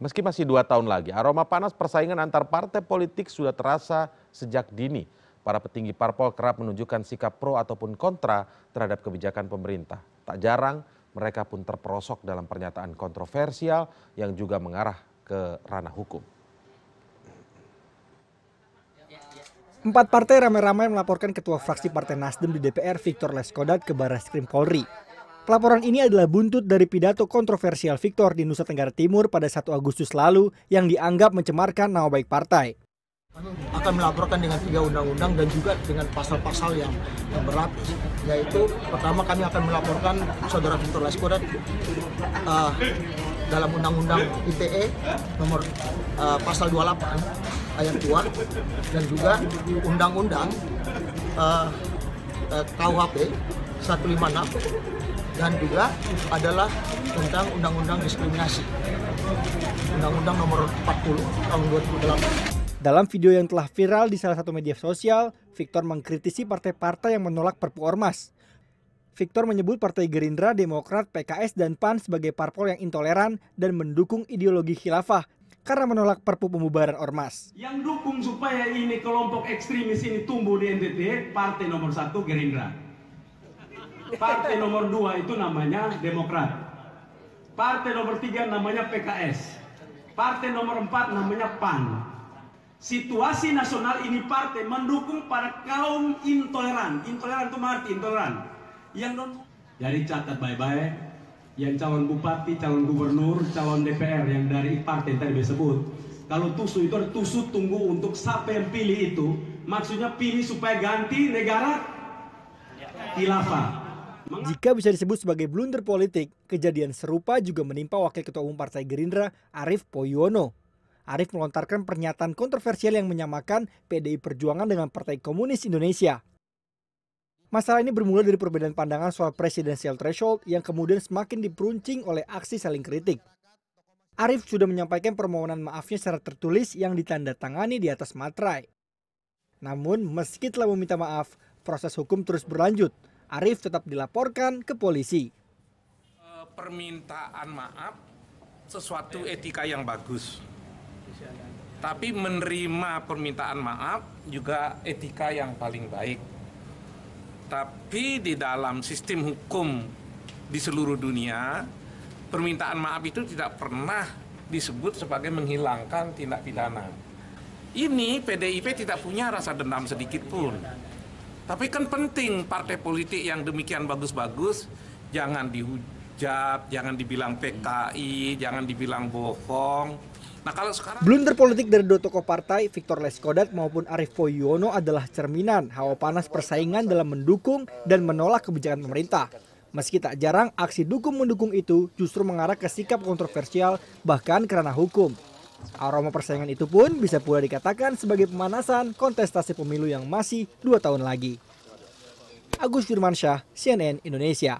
Meski masih 2 tahun lagi, aroma panas persaingan antar partai politik sudah terasa sejak dini. Para petinggi parpol kerap menunjukkan sikap pro ataupun kontra terhadap kebijakan pemerintah. Tak jarang mereka pun terperosok dalam pernyataan kontroversial yang juga mengarah ke ranah hukum. 4 partai ramai-ramai melaporkan ketua fraksi Partai Nasdem di DPR Victor Leskodat ke Barreskrim Polri. Pelaporan ini adalah buntut dari pidato kontroversial Victor di Nusa Tenggara Timur pada 1 Agustus lalu yang dianggap mencemarkan nama baik partai. Akan melaporkan dengan 3 undang-undang dan juga dengan pasal-pasal yang berat, yaitu pertama kami akan melaporkan saudara Victor Leskodat dalam undang-undang ITE nomor pasal 28 ayat 2 dan juga undang-undang KUHP 156 dan juga adalah tentang undang-undang diskriminasi, undang-undang nomor 40 tahun 2008. Dalam video yang telah viral di salah satu media sosial, Victor mengkritisi partai-partai yang menolak Perpu Ormas. Victor menyebut Partai Gerindra, Demokrat, PKS, dan PAN sebagai parpol yang intoleran dan mendukung ideologi khilafah karena menolak Perpu pembubaran Ormas. Yang dukung supaya ini kelompok ekstremis ini tumbuh di NTT, partai nomor 1 Gerindra. Partai nomor 2 itu namanya Demokrat. Partai nomor 3 namanya PKS. Partai nomor 4 namanya PAN. Situasi nasional ini partai mendukung para kaum intoleran. Intoleran itu arti intoleran. Jadi catat baik-baik, yang calon bupati, calon gubernur, calon DPR yang dari partai yang tadi disebut. Kalau tusu itu ada tusu tunggu untuk siapa yang pilih itu. Maksudnya pilih supaya ganti negara khilafah. Jika bisa disebut sebagai blunder politik, kejadian serupa juga menimpa Wakil Ketua Umum Partai Gerindra, Arief Poyono. Arief melontarkan pernyataan kontroversial yang menyamakan PDI Perjuangan dengan Partai Komunis Indonesia. Masalah ini bermula dari perbedaan pandangan soal presidensial threshold yang kemudian semakin diperuncing oleh aksi saling kritik. Arief sudah menyampaikan permohonan maafnya secara tertulis yang ditandatangani di atas materai. Namun meski telah meminta maaf, proses hukum terus berlanjut. Arief tetap dilaporkan ke polisi. Permintaan maaf sesuatu etika yang bagus. Tapi menerima permintaan maaf juga etika yang paling baik. Tapi di dalam sistem hukum di seluruh dunia, permintaan maaf itu tidak pernah disebut sebagai menghilangkan tindak pidana. Ini PDIP tidak punya rasa dendam sedikit pun. Tapi kan penting partai politik yang demikian bagus-bagus jangan dihujat, jangan dibilang PKI, jangan dibilang bohong. Nah, kalau sekarang blunder politik dari dua tokoh partai, Victor Leskodat maupun Arief Poyono adalah cerminan hawa panas persaingan dalam mendukung dan menolak kebijakan pemerintah. Meski tak jarang aksi dukung-mendukung itu justru mengarah ke sikap kontroversial bahkan ke ranah hukum. Aroma persaingan itu pun bisa pula dikatakan sebagai pemanasan kontestasi pemilu yang masih 2 tahun lagi. Agus Firmansyah, CNN Indonesia.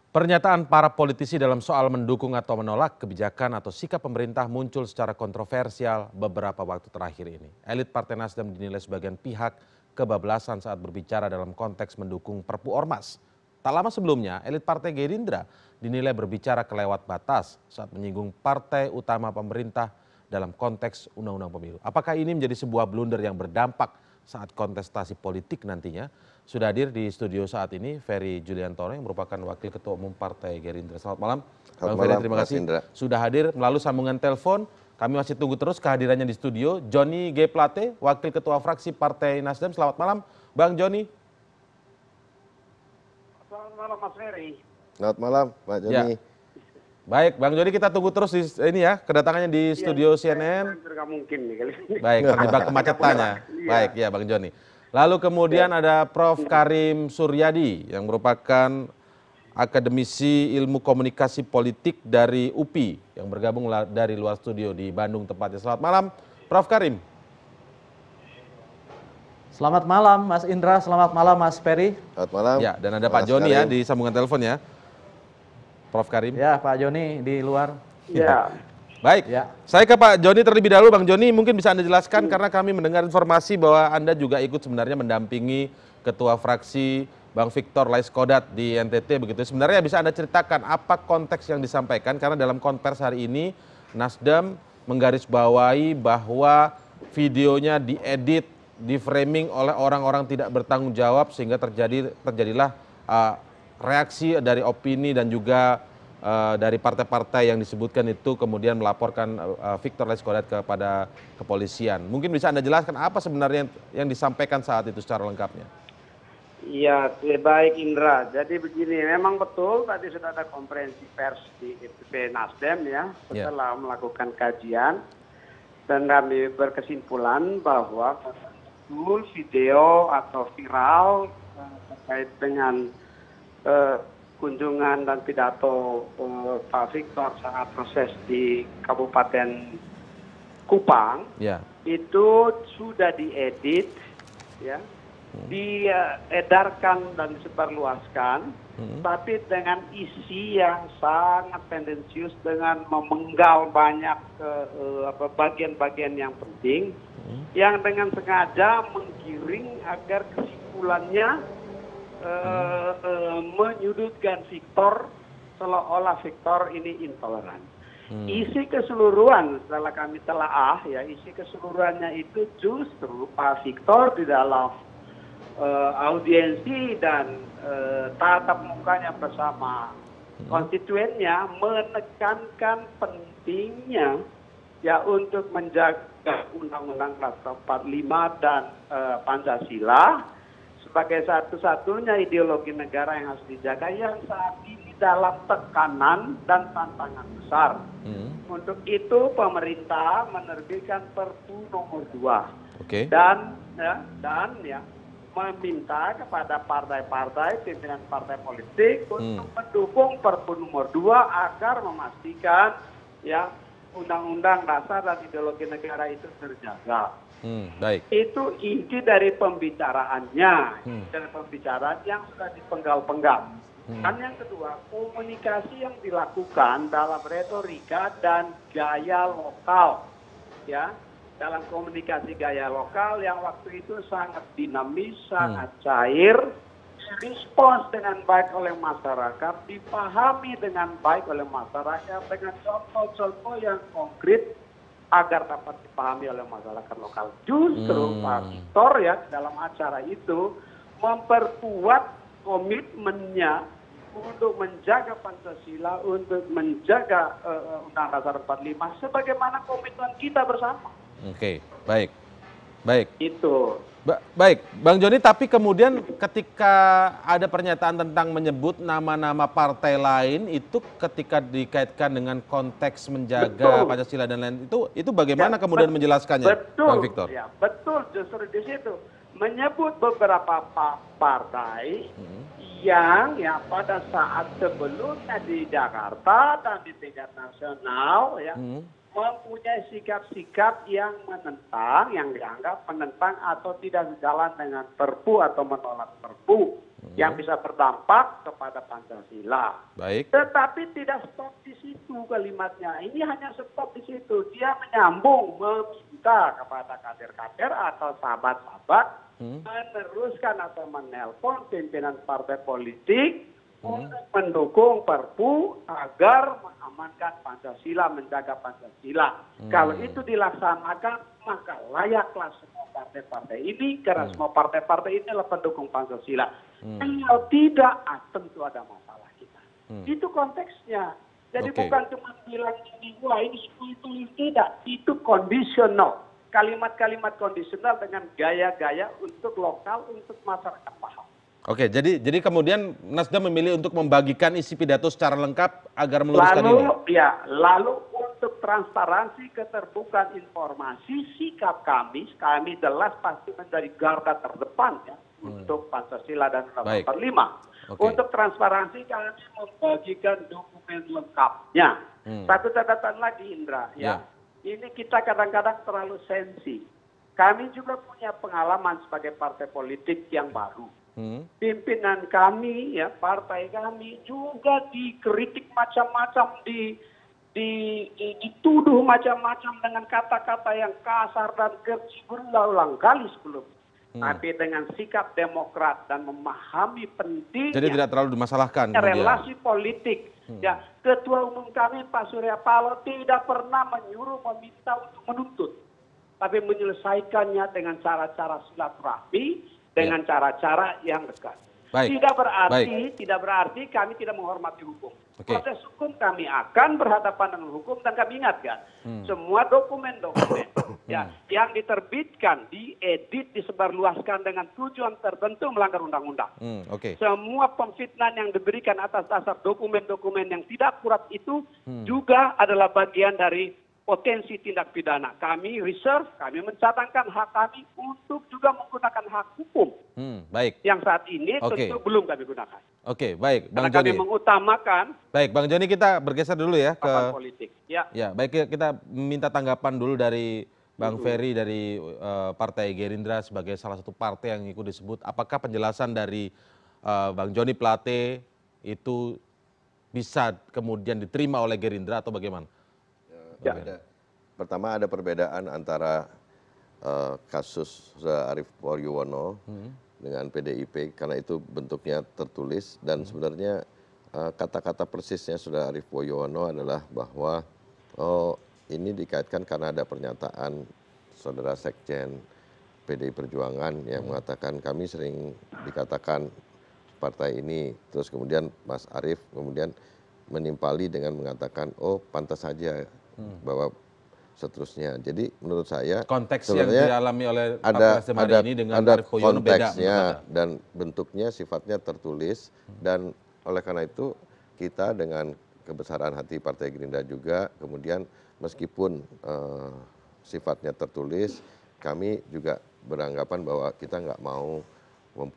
Pernyataan para politisi dalam soal mendukung atau menolak kebijakan atau sikap pemerintah muncul secara kontroversial beberapa waktu terakhir ini. Elit Partai Nasdem dinilai sebagian pihak kebablasan saat berbicara dalam konteks mendukung Perpu Ormas. Tak lama sebelumnya, elit Partai Gerindra dinilai berbicara kelewat batas saat menyinggung partai utama pemerintah dalam konteks undang-undang pemilu. Apakah ini menjadi sebuah blunder yang berdampak saat kontestasi politik nantinya? Sudah hadir di studio saat ini Ferry Juliantono yang merupakan Wakil Ketua Umum Partai Gerindra. Selamat malam. Bang Ferry, terima kasih sudah hadir melalui sambungan telepon. Kami masih tunggu terus kehadirannya di studio. Johnny G. Plate, Wakil Ketua Fraksi Partai Nasdem. Selamat malam, Bang Johnny. Selamat malam Mas Ferry. Selamat malam Pak Joni. Ya. Baik, Bang Joni kita tunggu terus di ini ya kedatangannya di studio CNN. Nggak mungkin nih kali ini. Baik, terjebak kemacetannya. Baik ya Bang Joni. Lalu kemudian ada Prof. Karim Suryadi yang merupakan akademisi ilmu komunikasi politik dari UPI yang bergabung dari luar studio di Bandung tepatnya. Selamat malam, Prof. Karim. Selamat malam Mas Indra, selamat malam Mas Ferry. Selamat malam. Ya, dan ada Pak Joni ya di sambungan telepon ya. Prof. Karim. Ya, Pak Joni di luar. Ya. Baik, saya ke Pak Joni terlebih dahulu. Bang Joni mungkin bisa Anda jelaskan karena kami mendengar informasi bahwa Anda juga ikut sebenarnya mendampingi Ketua Fraksi Bang Victor Laiskodat di NTT begitu. Sebenarnya bisa Anda ceritakan apa konteks yang disampaikan, karena dalam konvers hari ini Nasdem menggarisbawahi bahwa videonya diedit, diframing oleh orang-orang tidak bertanggung jawab sehingga terjadilah reaksi dari opini dan juga dari partai-partai yang disebutkan itu kemudian melaporkan Victor Laiskodat kepada kepolisian. Mungkin bisa Anda jelaskan apa sebenarnya yang disampaikan saat itu secara lengkapnya? Iya, baik Indra. Jadi begini, memang betul tadi sudah ada konferensi pers di DPP Nasdem ya, setelah melakukan kajian dan kami berkesimpulan bahwa betul video atau viral terkait dengan kunjungan dan pidato Pak Victor saat proses di Kabupaten Kupang itu sudah diedit, ya, diedarkan dan disebarluaskan, tapi dengan isi yang sangat tendensius dengan memenggal banyak bagian-bagian yang penting, yang dengan sengaja menggiring agar kesimpulannya menyudutkan Victor seolah-olah Victor ini intoleran. Isi keseluruhan setelah kami telaah ya, isi keseluruhannya itu justru Pak Victor di dalam audiensi dan tatap mukanya bersama konstituennya menekankan pentingnya ya untuk menjaga Undang-Undang Dasar 45 dan Pancasila sebagai satu-satunya ideologi negara yang harus dijaga yang saat ini dalam tekanan dan tantangan besar. Untuk itu pemerintah menerbitkan Perpu nomor 2 dan meminta kepada partai-partai, pimpinan partai politik untuk mendukung Perpu nomor 2 agar memastikan ya Undang-Undang Dasar dan ideologi negara itu terjaga. Baik. Itu inti dari pembicaraannya, dari pembicaraan yang sudah dipenggal-penggal. Dan yang kedua, komunikasi yang dilakukan dalam retorika dan gaya lokal, ya, dalam komunikasi gaya lokal yang waktu itu sangat dinamis, sangat cair, respons dengan baik oleh masyarakat, dipahami dengan baik oleh masyarakat dengan contoh-contoh yang konkret agar dapat dipahami oleh masyarakat lokal. Justru Pak Victor ya dalam acara itu memperkuat komitmennya untuk menjaga Pancasila, untuk menjaga Undang-Undang Dasar 45 sebagaimana komitmen kita bersama. Oke, baik. Itu. Baik, Bang Joni, tapi kemudian ketika ada pernyataan tentang menyebut nama-nama partai lain itu ketika dikaitkan dengan konteks menjaga Pancasila dan lain itu bagaimana kemudian menjelaskannya, Bang Victor? Ya, betul, justru di situ menyebut beberapa partai yang ya pada saat sebelumnya di Jakarta dan di tingkat nasional ya mempunyai sikap-sikap yang menentang, yang dianggap menentang atau tidak sejalan dengan Perpu atau menolak Perpu yang bisa berdampak kepada Pancasila. Baik. Tetapi tidak stop di situ kalimatnya. Ini hanya stop di situ. Dia menyambung, meminta kepada kader-kader atau sahabat-sahabat meneruskan atau menelpon pimpinan partai politik untuk mendukung Perpu agar mengamankan Pancasila, menjaga Pancasila. Kalau itu dilaksanakan, maka layaklah semua partai-partai ini, karena semua partai-partai ini adalah pendukung Pancasila. Kalau tidak, tentu ada masalah kita. Itu konteksnya. Jadi bukan cuma bilang ini, wah ini semua itu tidak. Itu kondisional. Kalimat-kalimat kondisional dengan gaya-gaya untuk lokal, untuk masyarakat paham. Oke, jadi kemudian Nasdem memilih untuk membagikan isi pidato secara lengkap agar meluruskan ini. Lalu untuk transparansi, keterbukaan informasi, sikap kami jelas pasti menjadi garda terdepan ya untuk Pancasila dan Undang-Undang 45. Untuk transparansi kami membagikan dokumen lengkapnya. Satu catatan lagi Indra ya. Ini kita kadang-kadang terlalu sensi. Kami juga punya pengalaman sebagai partai politik yang baru. Pimpinan kami, ya partai kami juga dikritik macam-macam, dituduh macam-macam dengan kata-kata yang kasar dan keji berulang-ulang kali sebelum. tapi dengan sikap demokrat dan memahami pentingnya. Jadi tidak terlalu dimasalahkan relasi politik. Ya, Ketua Umum kami Pak Surya Paloh tidak pernah menyuruh meminta untuk menuntut, tapi menyelesaikannya dengan cara-cara silaturahmi, dengan cara-cara yang dekat. Baik. Tidak berarti kami tidak menghormati hukum. Oke. Proses hukum kami akan berhadapan dengan hukum, dan kami ingatkan semua dokumen-dokumen yang diterbitkan, diedit, disebarluaskan dengan tujuan tertentu melanggar undang-undang. Oke. Semua pemfitnahan yang diberikan atas dasar dokumen-dokumen yang tidak akurat itu juga adalah bagian dari potensi tindak pidana. Kami reserve, kami mencatatkan hak kami untuk juga menggunakan hak hukum. Baik. Yang saat ini tentu belum kami gunakan. Oke, baik, Bang Karena kami Joni. mengutamakan Baik, Bang Joni, kita bergeser dulu ya ke politik. Ya. Ya, baik, kita minta tanggapan dulu dari Bang Ferry dari Partai Gerindra sebagai salah satu partai yang ikut disebut. Apakah penjelasan dari Bang Joni Plate itu bisa kemudian diterima oleh Gerindra atau bagaimana? Pertama ada perbedaan antara kasus Arief Poyuwono dengan PDIP karena itu bentuknya tertulis dan sebenarnya kata-kata persisnya Saudara Arief Poyuwono adalah bahwa ini dikaitkan karena ada pernyataan Saudara Sekjen PDI Perjuangan yang mengatakan kami sering dikatakan partai ini, terus kemudian Mas Arief kemudian menimpali dengan mengatakan oh pantas saja bahwa seterusnya. Jadi menurut saya konteks yang dialami oleh ada ini dengan Arief Poyuwono konteksnya dan bentuknya sifatnya tertulis dan oleh karena itu kita dengan kebesaran hati Partai Gerindra juga kemudian meskipun sifatnya tertulis kami juga beranggapan bahwa kita nggak mau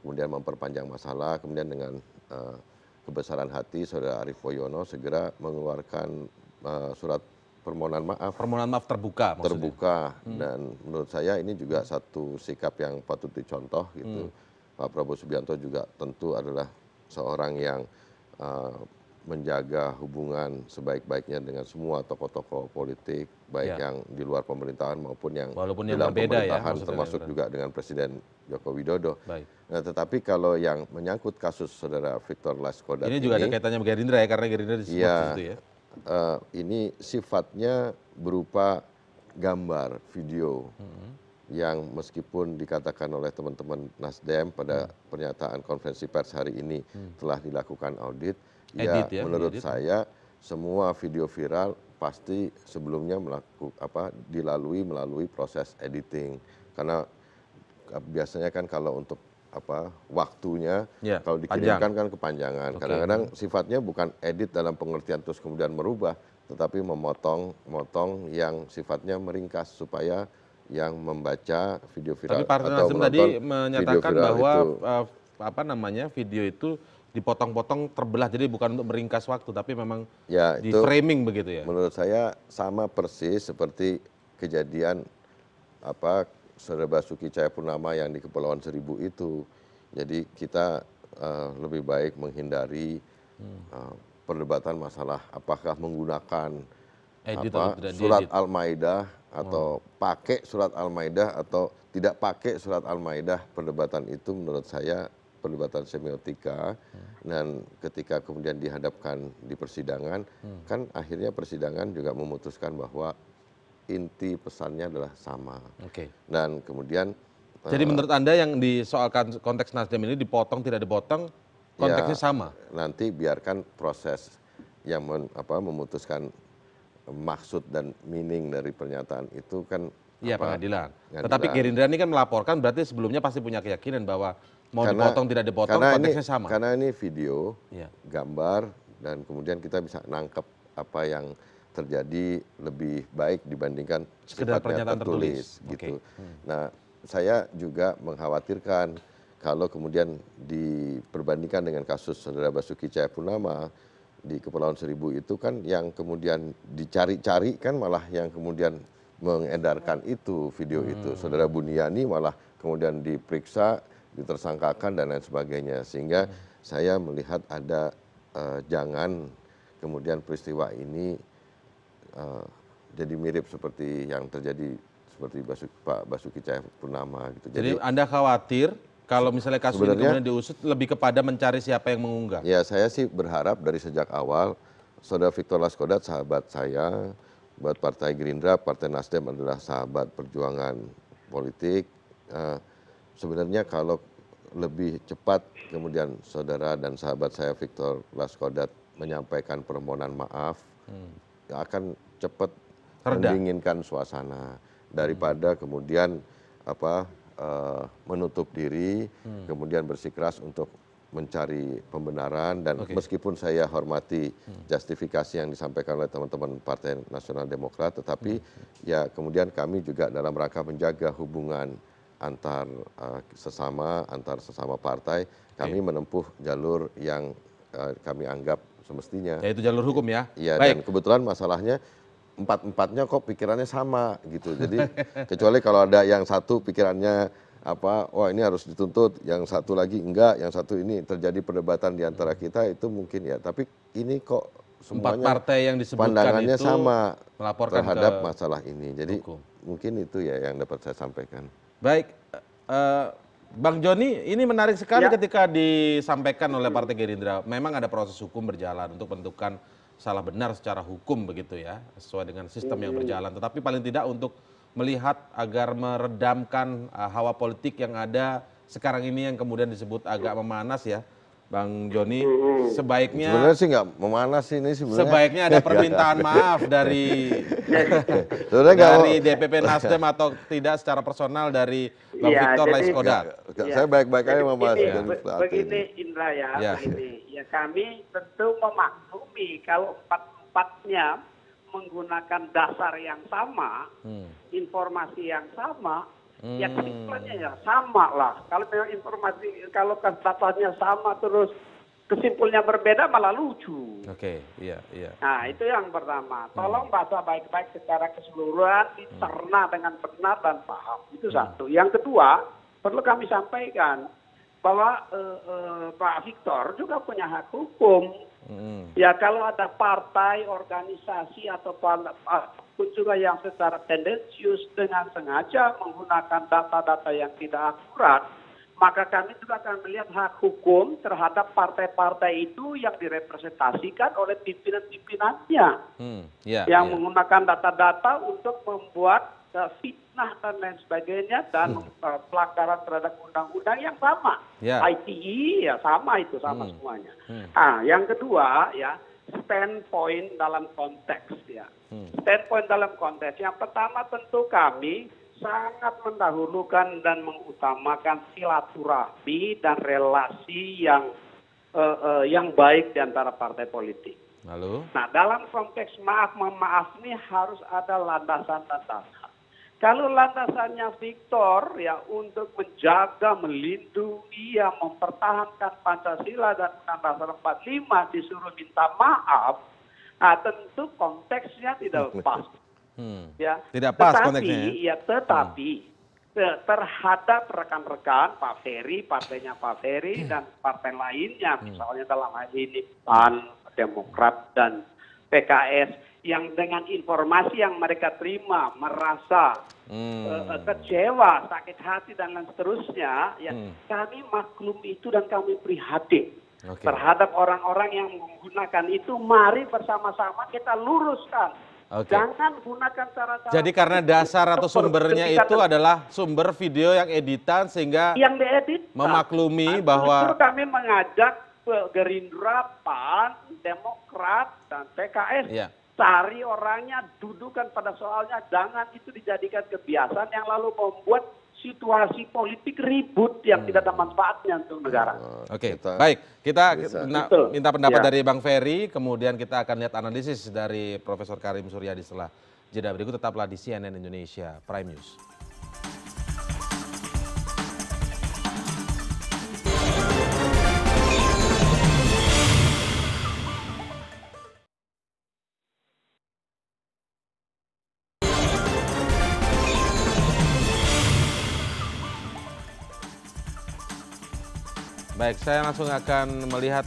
kemudian memperpanjang masalah kemudian dengan kebesaran hati Saudara Arief Poyuwono segera mengeluarkan surat permohonan maaf terbuka dan menurut saya ini juga satu sikap yang patut dicontoh gitu. Pak Prabowo Subianto juga tentu adalah seorang yang menjaga hubungan sebaik-baiknya dengan semua tokoh-tokoh politik baik yang di luar pemerintahan maupun yang di dalam pemerintahan termasuk juga dengan Presiden Joko Widodo. Nah, tetapi kalau yang menyangkut kasus Saudara Victor Laiskodat ini juga ada kaitannya dengan Gerindra ya karena Gerindra disebut itu ya. Ini sifatnya berupa gambar, video yang meskipun dikatakan oleh teman-teman Nasdem pada pernyataan konferensi pers hari ini telah dilakukan audit, menurut saya semua video viral pasti sebelumnya dilalui melalui proses editing karena biasanya kan kalau untuk waktunya kalau dikirimkan kan kepanjangan. Kadang-kadang sifatnya bukan edit dalam pengertian terus kemudian merubah, tetapi memotong yang sifatnya meringkas supaya yang membaca video viral tapi Partai Nasdem tadi menyatakan bahwa video itu dipotong-potong terbelah jadi bukan untuk meringkas waktu tapi memang di framing begitu ya. Menurut saya sama persis seperti kejadian Saudara Basuki Cahayapurnama yang di Kepulauan Seribu itu. Jadi kita lebih baik menghindari perdebatan masalah apakah menggunakan surat Al-Maidah atau pakai surat Al-Maidah atau tidak pakai surat Al-Maidah. Perdebatan itu menurut saya perdebatan semiotika dan ketika kemudian dihadapkan di persidangan kan akhirnya persidangan juga memutuskan bahwa inti pesannya adalah sama. Dan kemudian jadi menurut Anda yang di soal konteks Nasdem ini dipotong tidak dipotong konteksnya sama. Nanti biarkan proses yang memutuskan maksud dan meaning dari pernyataan itu kan pengadilan. Tetapi Gerindra ini kan melaporkan berarti sebelumnya pasti punya keyakinan bahwa mau dipotong tidak dipotong konteksnya sama. Karena ini video, gambar dan kemudian kita bisa nangkep apa yang terjadi lebih baik dibandingkan sifatnya tertulis gitu. Nah, saya juga mengkhawatirkan kalau kemudian diperbandingkan dengan kasus Saudara Basuki Cahayapurnama di Kepulauan Seribu itu kan yang kemudian dicari-cari kan malah yang kemudian mengedarkan itu video itu. Saudara Buniani malah kemudian diperiksa, ditersangkakan dan lain sebagainya. Sehingga saya melihat ada jangan kemudian peristiwa ini jadi mirip seperti yang terjadi seperti Pak Basuki Cahayapurnama gitu. Jadi Anda khawatir kalau misalnya kasus ini sebenarnya kemudian diusut lebih kepada mencari siapa yang mengunggah? Ya, saya sih berharap dari sejak awal Saudara Victor Laskodat sahabat saya, buat Partai Gerindra, Partai Nasdem adalah sahabat perjuangan politik. Sebenarnya kalau lebih cepat kemudian saudara dan sahabat saya Victor Laskodat menyampaikan permohonan maaf, akan cepat mendinginkan suasana daripada kemudian menutup diri, kemudian bersikeras untuk mencari pembenaran. Dan meskipun saya hormati justifikasi yang disampaikan oleh teman-teman Partai Nasional Demokrat, tetapi ya kemudian kami juga dalam rangka menjaga hubungan antar sesama partai, kami menempuh jalur yang kami anggap semestinya. Yaitu jalur hukum ya? Iya, dan kebetulan masalahnya empat-empatnya kok pikirannya sama gitu. Jadi kecuali kalau ada yang satu pikirannya wah ini harus dituntut, yang satu lagi enggak, yang satu ini terjadi perdebatan di antara kita, itu mungkin ya. Tapi ini kok semuanya 4 partai yang disebutkan pandangannya itu sama melaporkan terhadap ke masalah ini. Jadi hukum. mungkin itu ya yang dapat saya sampaikan. Baik, Bang Joni, ini menarik sekali ketika disampaikan oleh Partai Gerindra. Memang ada proses hukum berjalan untuk menentukan salah benar secara hukum begitu ya, sesuai dengan sistem yang berjalan. Tetapi paling tidak untuk melihat agar meredamkan hawa politik yang ada sekarang ini yang kemudian disebut agak memanas ya, Bang Joni, sebaiknya sebenarnya sih nggak memanas ini sebenarnya. Sebaiknya ada permintaan maaf dari DPP Nasdem atau tidak secara personal dari Bang Victor Laskodat. Saya baik-baik aja sama Mas. Begini Indra begini. Ya kami tentu memaklumi kalau empat-empatnya menggunakan dasar yang sama, informasi yang sama, ya kesimpulannya ya sama lah. Kalau memang informasi, kalau datanya sama terus kesimpulannya berbeda malah lucu. Iya. Nah itu yang pertama. Tolong baca baik-baik secara keseluruhan, dicerna dengan benar dan paham. Itu satu. Yang kedua, perlu kami sampaikan bahwa Pak Victor juga punya hak hukum. Ya kalau ada partai, organisasi atau pun juga yang secara tendensius dengan sengaja menggunakan data-data yang tidak akurat, maka kami juga akan melihat hak hukum terhadap partai-partai itu yang direpresentasikan oleh pimpinan-pimpinannya yang menggunakan data-data untuk membuat fitnah dan lain sebagainya dan pelanggaran terhadap undang-undang yang sama. ITE ya sama itu, sama semuanya. Nah, yang kedua ya standpoint dalam konteks ya. Standpoint dalam konteks. Yang pertama tentu kami sangat mendahulukan dan mengutamakan silaturahmi dan relasi yang baik di antara partai politik. Lalu? Nah, dalam konteks maaf ini harus ada landasan-landasan. Kalau landasannya Victor ya untuk menjaga, melindungi, ya mempertahankan Pancasila dan Undang-Undang 45 disuruh minta maaf, nah tentu konteksnya tidak pas. Ya, tidak pas konteksnya. Ya, tetapi terhadap rekan-rekan Pak Ferry, partainya Pak Ferry dan partai lainnya, misalnya dalam hal ini PAN, Demokrat dan PKS, yang dengan informasi yang mereka terima merasa kecewa, sakit hati dan lain seterusnya, ya kami maklum itu dan kami prihatin terhadap orang-orang yang menggunakan itu. Mari bersama-sama kita luruskan. Jangan gunakan cara-cara. Jadi karena dasar atau sumbernya itu adalah sumber video yang editan sehingga yang diedit memaklumi bahwa justru kami mengajak Gerindra, PAN, Demokrat dan PKS cari orangnya, dudukan pada soalnya, jangan itu dijadikan kebiasaan yang lalu membuat situasi politik ribut yang tidak ada manfaatnya untuk negara. Baik, kita minta pendapat dari Bang Ferry, kemudian kita akan lihat analisis dari Profesor Karim Suryadi setelah jeda berikut. Tetaplah di CNN Indonesia Prime News. Baik, saya langsung akan melihat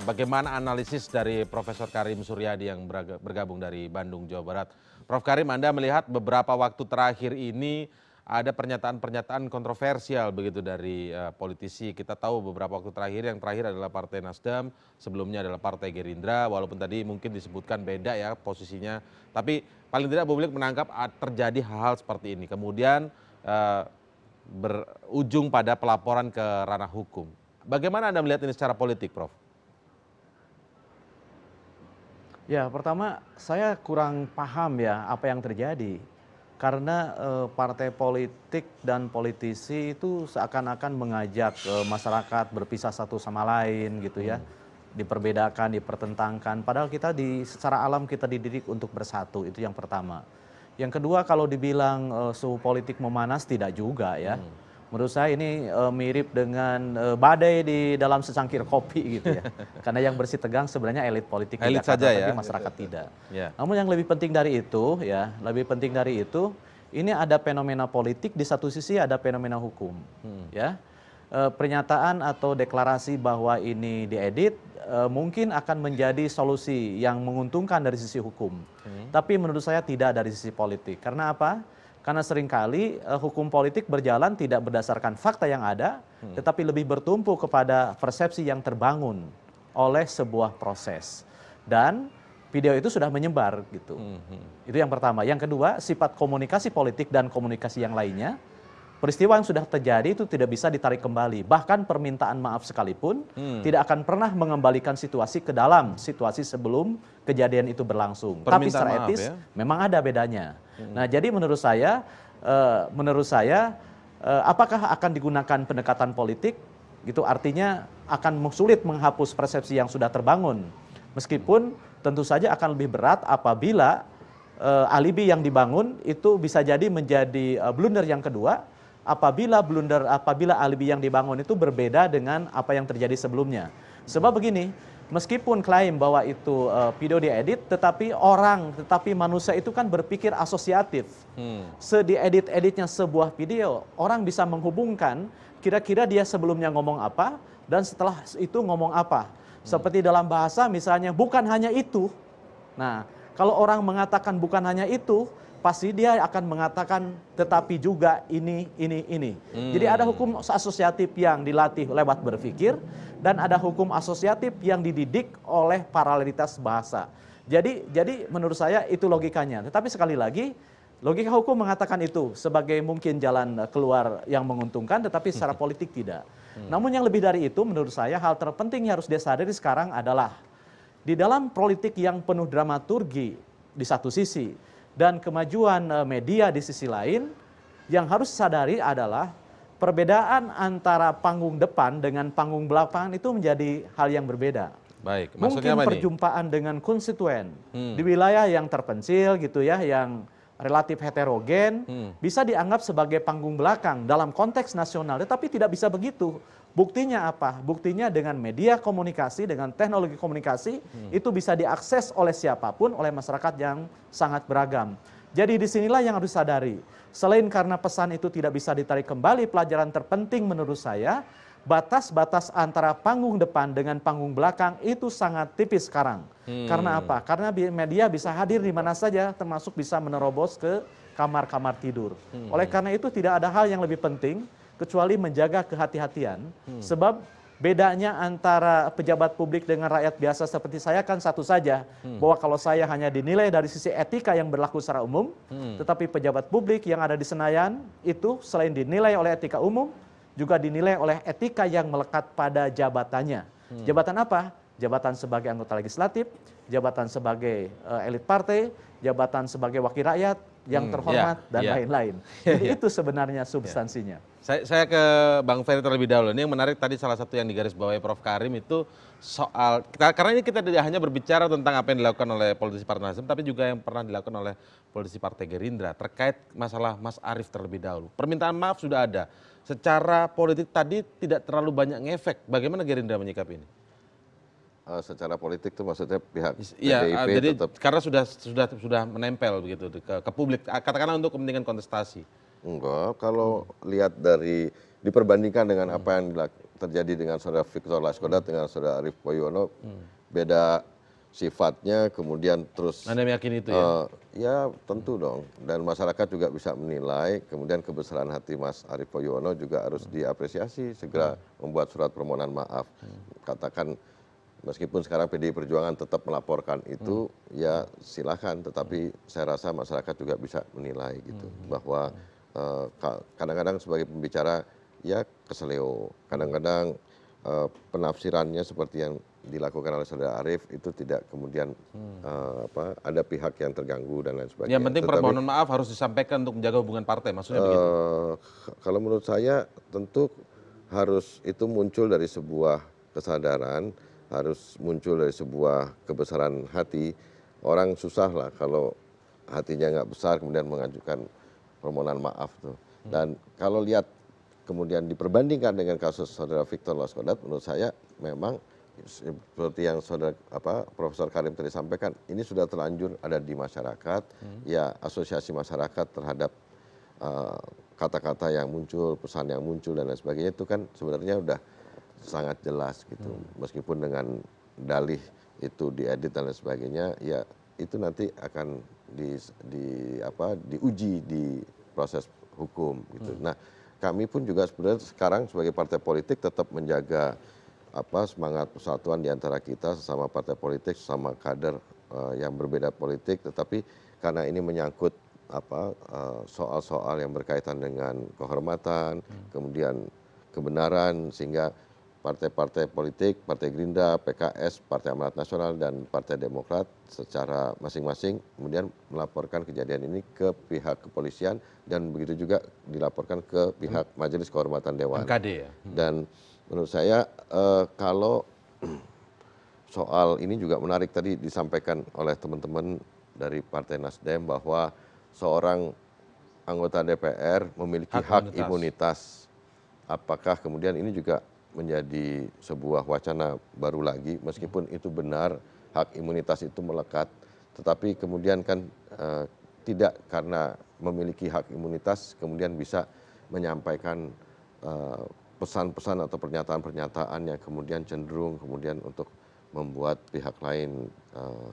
bagaimana analisis dari Profesor Karim Suryadi yang bergabung dari Bandung, Jawa Barat. Prof. Karim, Anda melihat beberapa waktu terakhir ini ada pernyataan-pernyataan kontroversial begitu dari politisi. Kita tahu beberapa waktu terakhir, yang terakhir adalah Partai Nasdem, sebelumnya adalah Partai Gerindra, walaupun tadi mungkin disebutkan beda ya posisinya. Tapi paling tidak publik menangkap terjadi hal-hal seperti ini. Kemudian berujung pada pelaporan ke ranah hukum. Bagaimana Anda melihat ini secara politik, Prof? Ya, pertama saya kurang paham ya apa yang terjadi. Karena partai politik dan politisi itu seakan-akan mengajak masyarakat berpisah satu sama lain gitu ya. Diperbedakan, dipertentangkan. Padahal kita secara alam kita dididik untuk bersatu, itu yang pertama. Yang kedua, kalau dibilang suhu politik memanas, tidak juga ya. Menurut saya ini mirip dengan badai di dalam secangkir kopi gitu ya. Karena yang bersih tegang sebenarnya elit politik Elit Jakarta, saja ya. tapi masyarakat tidak. Ya. Namun yang lebih penting dari itu ya, ini ada fenomena politik, di satu sisi ada fenomena hukum. Ya. Pernyataan atau deklarasi bahwa ini diedit mungkin akan menjadi solusi yang menguntungkan dari sisi hukum. Tapi menurut saya tidak dari sisi politik. Karena apa? Karena seringkali hukum politik berjalan tidak berdasarkan fakta yang ada, tetapi lebih bertumpu kepada persepsi yang terbangun oleh sebuah proses. Dan video itu sudah menyebar gitu. Itu yang pertama. Yang kedua, sifat komunikasi politik dan komunikasi yang lainnya, peristiwa yang sudah terjadi itu tidak bisa ditarik kembali. Bahkan permintaan maaf sekalipun tidak akan pernah mengembalikan situasi ke dalam situasi sebelum kejadian itu berlangsung. Tapi secara etis memang ada bedanya. Nah, jadi menurut saya apakah akan digunakan pendekatan politik? Gitu artinya akan sulit menghapus persepsi yang sudah terbangun. Meskipun tentu saja akan lebih berat apabila alibi yang dibangun itu bisa jadi menjadi blunder yang kedua. Apabila alibi yang dibangun itu berbeda dengan apa yang terjadi sebelumnya. Sebab begini, meskipun klaim bahwa itu video diedit, tetapi manusia itu kan berpikir asosiatif. Sediedit-editnya sebuah video, orang bisa menghubungkan kira-kira dia sebelumnya ngomong apa dan setelah itu ngomong apa. Seperti dalam bahasa misalnya bukan hanya itu. Nah, kalau orang mengatakan bukan hanya itu, pasti dia akan mengatakan tetapi juga ini. Jadi ada hukum asosiatif yang dilatih lewat berpikir dan ada hukum asosiatif yang dididik oleh paralelitas bahasa. Jadi menurut saya itu logikanya. Tetapi sekali lagi logika hukum mengatakan itu sebagai mungkin jalan keluar yang menguntungkan, tetapi secara politik tidak. Namun yang lebih dari itu menurut saya hal terpenting yang harus disadari sekarang adalah di dalam politik yang penuh dramaturgi di satu sisi dan kemajuan media di sisi lain, yang harus disadari adalah perbedaan antara panggung depan dengan panggung belakang itu menjadi hal yang berbeda. Baik, mungkin perjumpaan dengan konstituen di wilayah yang terpencil gitu ya, yang relatif heterogen, bisa dianggap sebagai panggung belakang dalam konteks nasional, tetapi tidak bisa begitu. Buktinya apa? Buktinya dengan media komunikasi, dengan teknologi komunikasi, itu bisa diakses oleh siapapun, oleh masyarakat yang sangat beragam. Jadi disinilah yang harus disadari. Selain karena pesan itu tidak bisa ditarik kembali, pelajaran terpenting menurut saya, batas-batas antara panggung depan dengan panggung belakang itu sangat tipis sekarang. Karena apa? Karena media bisa hadir di mana saja, termasuk bisa menerobos ke kamar-kamar tidur. Oleh karena itu tidak ada hal yang lebih penting kecuali menjaga kehati-hatian. Sebab bedanya antara pejabat publik dengan rakyat biasa seperti saya kan satu saja. Bahwa kalau saya hanya dinilai dari sisi etika yang berlaku secara umum, tetapi pejabat publik yang ada di Senayan itu selain dinilai oleh etika umum, juga dinilai oleh etika yang melekat pada jabatannya. Jabatan apa? Jabatan sebagai anggota legislatif, jabatan sebagai elit partai, jabatan sebagai wakil rakyat yang terhormat dan lain-lain. Jadi itu sebenarnya substansinya. Saya ke Bang Ferry terlebih dahulu. Ini yang menarik tadi salah satu yang digarisbawahi Prof. Karim itu soal, karena ini kita tidak hanya berbicara tentang apa yang dilakukan oleh politisi Partai Nasdem, tapi juga yang pernah dilakukan oleh politisi Partai Gerindra terkait masalah Mas Arief terlebih dahulu. Permintaan maaf sudah ada. Secara politik tadi tidak terlalu banyak ngefek. Bagaimana Gerindra menyikapi ini? Secara politik itu maksudnya pihak PDIP jadi tetap karena sudah menempel begitu ke publik, katakanlah untuk kepentingan kontestasi. Enggak, kalau lihat dari diperbandingkan dengan apa yang terjadi dengan saudara Victor Laiskodat dengan saudara Arief Poyono beda sifatnya, kemudian terus Anda meyakini itu ya? ya tentu dong, dan masyarakat juga bisa menilai, kemudian kebesaran hati Mas Arief Poyono juga harus diapresiasi, segera membuat surat permohonan maaf. Katakan meskipun sekarang PDI Perjuangan tetap melaporkan itu, ya silakan, tetapi saya rasa masyarakat juga bisa menilai gitu, bahwa kadang-kadang sebagai pembicara ya keseleo, kadang-kadang penafsirannya seperti yang dilakukan oleh saudara Arief itu tidak kemudian ada pihak yang terganggu dan lain sebagainya. Yang penting permohonan maaf harus disampaikan untuk menjaga hubungan partai, maksudnya begitu? Kalau menurut saya tentu harus itu muncul dari sebuah kesadaran, harus muncul dari sebuah kebesaran hati. Orang susah lah kalau hatinya nggak besar kemudian mengajukan permohonan maaf tuh. Dan kalau lihat kemudian diperbandingkan dengan kasus saudara Victor Laiskodat, menurut saya memang seperti yang saudara Profesor Karim tadi sampaikan, ini sudah terlanjur ada di masyarakat, ya asosiasi masyarakat terhadap kata-kata yang muncul, pesan yang muncul dan lain sebagainya itu kan sebenarnya udah sangat jelas gitu. Meskipun dengan dalih itu diedit dan lain sebagainya, ya itu nanti akan diuji di proses hukum gitu. Nah, kami pun juga sebenarnya sekarang sebagai partai politik tetap menjaga semangat persatuan di antara kita sesama partai politik, sesama kader yang berbeda politik, tetapi karena ini menyangkut soal-soal yang berkaitan dengan kehormatan, kemudian kebenaran, sehingga partai-partai politik, Partai Gerindra, PKS, Partai Amanat Nasional, dan Partai Demokrat secara masing-masing kemudian melaporkan kejadian ini ke pihak kepolisian dan begitu juga dilaporkan ke pihak Majelis Kehormatan Dewan. MKD ya? Dan menurut saya kalau soal ini juga menarik tadi disampaikan oleh teman-teman dari Partai Nasdem bahwa seorang anggota DPR memiliki hak imunitas. Apakah kemudian ini juga menjadi sebuah wacana baru lagi, meskipun itu benar hak imunitas itu melekat, tetapi kemudian kan tidak karena memiliki hak imunitas kemudian bisa menyampaikan pesan-pesan atau pernyataan-pernyataan yang kemudian cenderung kemudian untuk membuat pihak lain.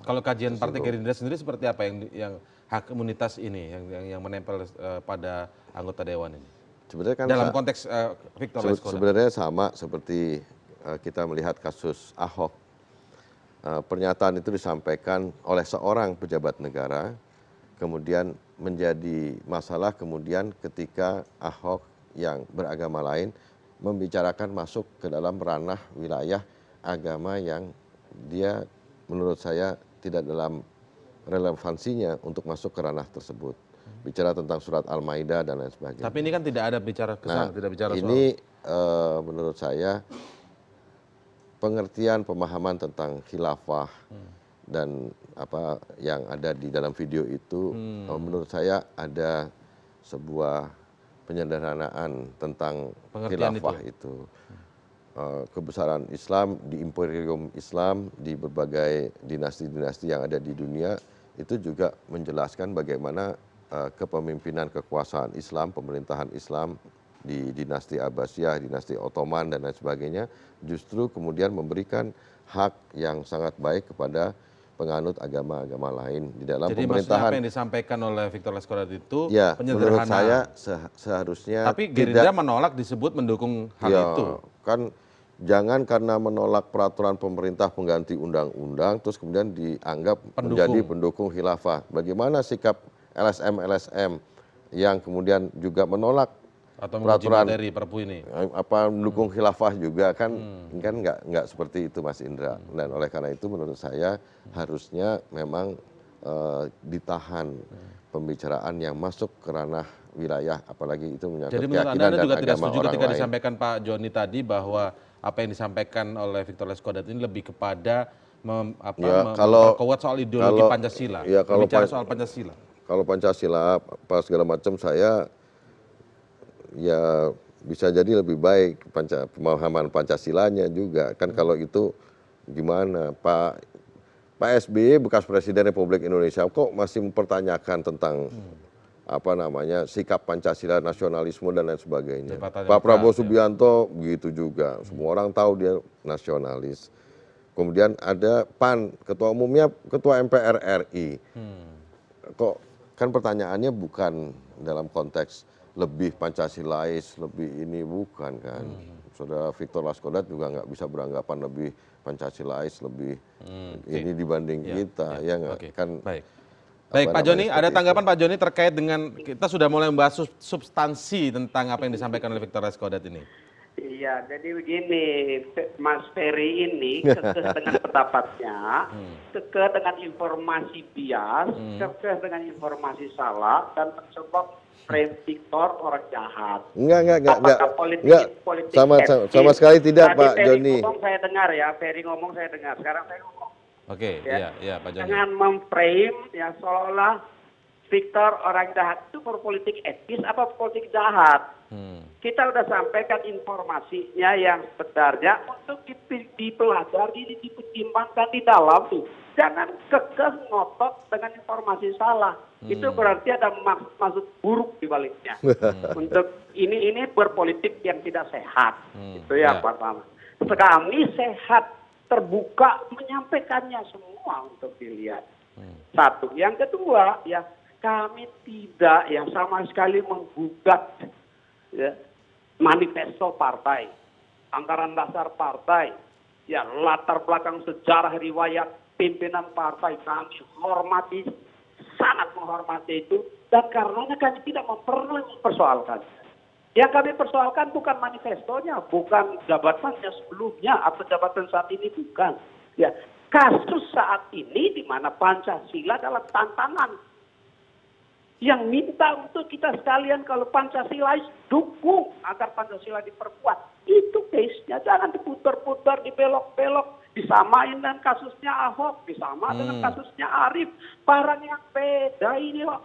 Kalau kajian Partai Gerindra sendiri seperti apa yang hak imunitas ini yang menempel pada anggota dewan ini? Sebenarnya kan dalam konteks Victor Laiskodat. Sebenarnya sama seperti kita melihat kasus Ahok. Pernyataan itu disampaikan oleh seorang pejabat negara, kemudian menjadi masalah kemudian ketika Ahok yang beragama lain membicarakan masuk ke dalam ranah wilayah agama yang dia menurut saya tidak dalam relevansinya untuk masuk ke ranah tersebut. Bicara tentang surat Al-Maidah dan lain sebagainya. Tapi ini kan tidak ada bicara kesana, tidak bicara soal. Ini menurut saya pengertian pemahaman tentang khilafah dan apa yang ada di dalam video itu menurut saya ada sebuah penyederhanaan tentang khilafah itu. Kebesaran Islam di imperium Islam di berbagai dinasti-dinasti yang ada di dunia itu juga menjelaskan bagaimana kepemimpinan kekuasaan Islam, pemerintahan Islam di dinasti Abbasiyah, dinasti Ottoman dan lain sebagainya justru kemudian memberikan hak yang sangat baik kepada penganut agama-agama lain di dalam jadi pemerintahan. Jadi apa yang disampaikan oleh Victor Laiskodat itu ya, penyederhanaan. Menurut saya seharusnya tapi Gerindra menolak disebut mendukung hal itu. Kan jangan karena menolak peraturan pemerintah pengganti undang-undang terus kemudian dianggap menjadi pendukung khilafah. Bagaimana sikap LSM yang kemudian juga menolak atau peraturan dari Perpu ini mendukung khilafah juga kan nggak seperti itu Mas Indra. Dan oleh karena itu menurut saya harusnya memang ditahan pembicaraan yang masuk ke ranah wilayah apalagi itu menyangkut keyakinan dan agama orang lain. Jadi menurut Anda juga tidak setuju ketika disampaikan Pak Joni tadi bahwa apa yang disampaikan oleh Victor Laiskodat ini lebih kepada memperkuat soal ideologi Pancasila, bicara soal Pancasila. Kalau Pancasila apa segala macam saya ya bisa jadi lebih baik pemahaman Pancasilanya juga kan. Kalau itu gimana Pak SBY bekas Presiden Republik Indonesia kok masih mempertanyakan tentang apa namanya sikap Pancasila, nasionalisme dan lain sebagainya. Jabatan Pak Prabowo Demokrat, ya. Subianto begitu juga. Semua orang tahu dia nasionalis. Kemudian ada PAN, ketua umumnya ketua MPR RI. Kok kan pertanyaannya bukan dalam konteks lebih Pancasilais, lebih ini bukan kan. Saudara Victor Laskodat juga nggak bisa beranggapan lebih Pancasilais, lebih ini dibanding kita, ya nggak kan. Baik, Pak Joni, ada seperti tanggapan Pak Joni terkait dengan kita sudah mulai membahas substansi tentang apa yang disampaikan oleh Victor Laskodat ini. Iya, jadi begini, Mas Ferry ini kekeh dengan pendapatnya, kekeh dengan informasi bias, kekeh dengan informasi salah, dan mencoba frame Victor orang jahat. Enggak. Politik Sama sekali tidak, tadi Pak Ferry Joni. ngomong saya dengar ya, Ferry ngomong saya dengar. Sekarang saya ngomong. Oke, Ya. iya Pak Joni. Dengan memframe ya seolah-olah Victor orang jahat itu berpolitik etis apa politik jahat. Kita sudah sampaikan informasinya yang sebenarnya untuk dipelajari, dipertimbangkan di dalam tuh. Jangan kekeh ngotot dengan informasi salah. Itu berarti ada maksud buruk di baliknya. Untuk ini berpolitik yang tidak sehat. Itu yang pertama. Kami sehat, terbuka menyampaikannya semua untuk dilihat. Satu. Yang kedua, ya kami tidak yang sama sekali menggugat ya, manifesto partai, anggaran dasar partai, ya latar belakang sejarah riwayat pimpinan partai kami hormati, sangat menghormati itu, dan karenanya kami tidak mempersoalkan. Yang kami persoalkan bukan manifestonya, bukan jabatannya sebelumnya atau jabatan saat ini, bukan. Ya, kasus saat ini di mana Pancasila adalah tantangan yang minta untuk kita sekalian kalau Pancasila dukung agar Pancasila diperkuat. Itu case-nya, jangan diputar-putar, dibelok-belok, disamain dengan kasusnya Ahok, disamain dengan kasusnya Arief. Barang yang beda ini loh.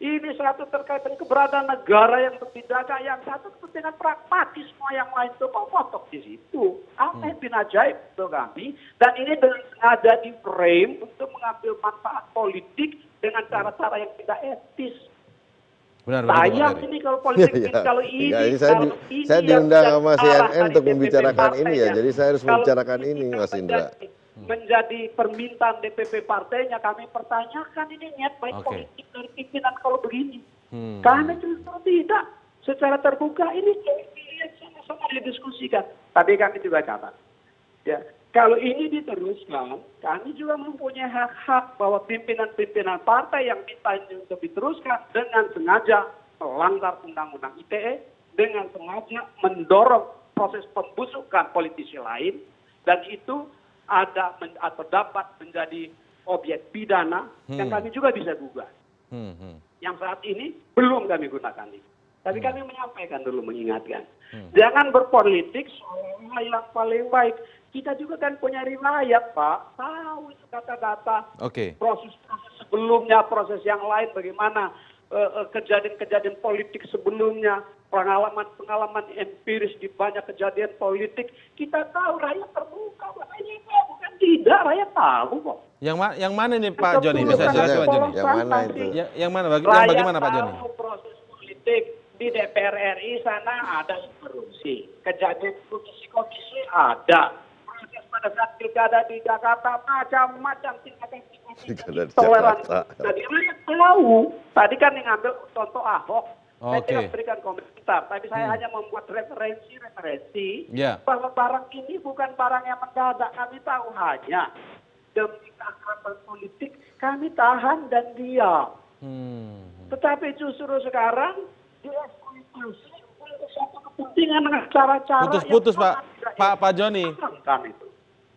Ini satu terkait dengan keberadaan negara yang dijaga, yang satu kepentingan pragmatis, semua yang lain itu mau potong di situ. Aneh bin ajaib itu kami. Dan ini dengan sengaja di frame untuk mengambil manfaat politik dengan cara-cara yang tidak etis. Benar, Sayang ini kalau politik kalau ini. Saya diundang sama CNN untuk membicarakan ini ya, jadi saya harus membicarakan ini, Mas Indra. Menjadi permintaan DPP partainya, kami pertanyakan ini niat baik politik dari pimpinan kalau begini. Kami justru tidak secara terbuka ini dilihat sama-sama didiskusikan. Tadi kami juga catat. Ya, kalau ini diteruskan, kami juga mempunyai hak-hak bahwa pimpinan-pimpinan partai yang minta ini untuk diteruskan dengan sengaja melanggar undang-undang ITE, dengan sengaja mendorong proses pembusukan politisi lain, dan itu ada atau dapat menjadi objek pidana yang kami juga bisa gugat. Yang saat ini belum kami gunakan itu. Tapi kami menyampaikan dulu, mengingatkan. Jangan berpolitik seolah yang paling baik. Kita juga kan punya riwayat, Pak. Tahu itu kata-kata. Proses-proses sebelumnya, proses yang lain bagaimana kejadian-kejadian politik sebelumnya, pengalaman-pengalaman empiris di banyak kejadian politik. Kita tahu rakyat terbuka, makanya bukan tidak, rakyat tahu kok. Yang mana nih Pak Joni? Bisa jelaskan Pak Joni? Yang mana itu? Yang mana? Bagaimana Pak Joni? Rakyat tahu proses politik di DPR RI sana ada korupsi. Kejadian komisi ada. Proses pada saat pilkada di Jakarta macam-macam tindakan toleransi. Jadi rakyat tahu. Tadi kan yang ngambil contoh Ahok. Saya tidak berikan komentar, tapi saya hanya membuat referensi bahwa barang ini bukan barang yang mendadak. Kami tahu hanya demi keakraban politik kami tahan dan diam. Tetapi justru sekarang dieksploitasi untuk satu kepentingan dengan cara-cara putus-putus Pak Joni. Itu.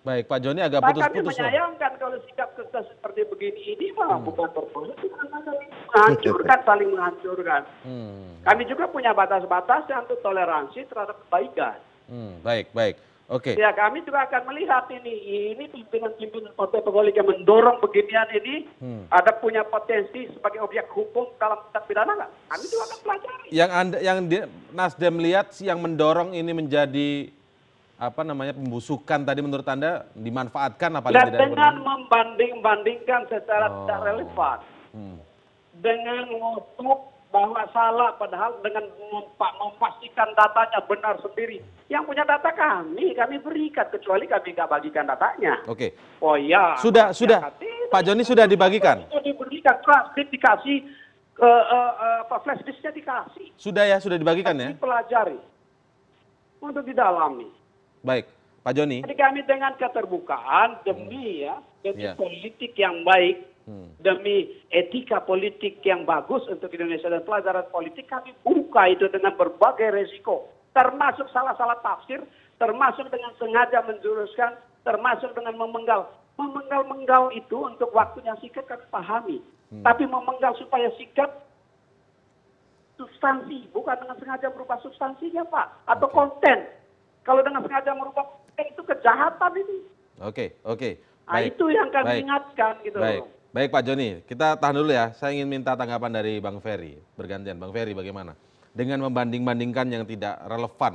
Baik, Pak Joni agak putus-putus. Kami menyayangkan kalau sikap kita seperti begini ini malah bukan berpolitik, menghancurkan, saling menghancurkan. Kami juga punya batas-batas untuk toleransi terhadap kebaikan. Baik. Oke. Ya, kami juga akan melihat ini pimpinan-pimpinan partai politik yang mendorong beginian ini ada punya potensi sebagai objek hukum dalam tindak pidana nggak? Kami juga akan pelajari. Nasdem lihat yang mendorong ini menjadi pembusukan tadi menurut Anda dimanfaatkan apa tidak? Dengan membanding-bandingkan secara tidak relevan. dengan ngotot bahwa salah, padahal dengan memastikan datanya benar sendiri. Yang punya data kami berikan, kecuali kami nggak bagikan datanya. Oke. Oh ya. Sudah. Pak Joni sudah dibagikan. Itu diberikan, transkrip dikasih, flash disknya dikasih. Sudah dibagikan ya? Dipelajari untuk didalami. Baik, Pak Joni. Jadi kami dengan keterbukaan demi politik yang baik, demi etika politik yang bagus untuk Indonesia dan pelajaran politik, kami buka itu dengan berbagai resiko, termasuk salah-salah tafsir, termasuk dengan sengaja menjuruskan, termasuk dengan memenggal. Memenggal itu untuk waktunya sikap kami pahami, tapi memenggal supaya sikap substansi, bukan dengan sengaja merubah substansinya, Pak, atau konten. Kalau dengan sengaja merubah konten itu kejahatan ini. Oke. Nah, itu yang kami ingatkan gitu. Baik Pak Joni, kita tahan dulu ya. Saya ingin minta tanggapan dari Bang Ferry. Bergantian, Bang Ferry bagaimana? Dengan membanding-bandingkan yang tidak relevan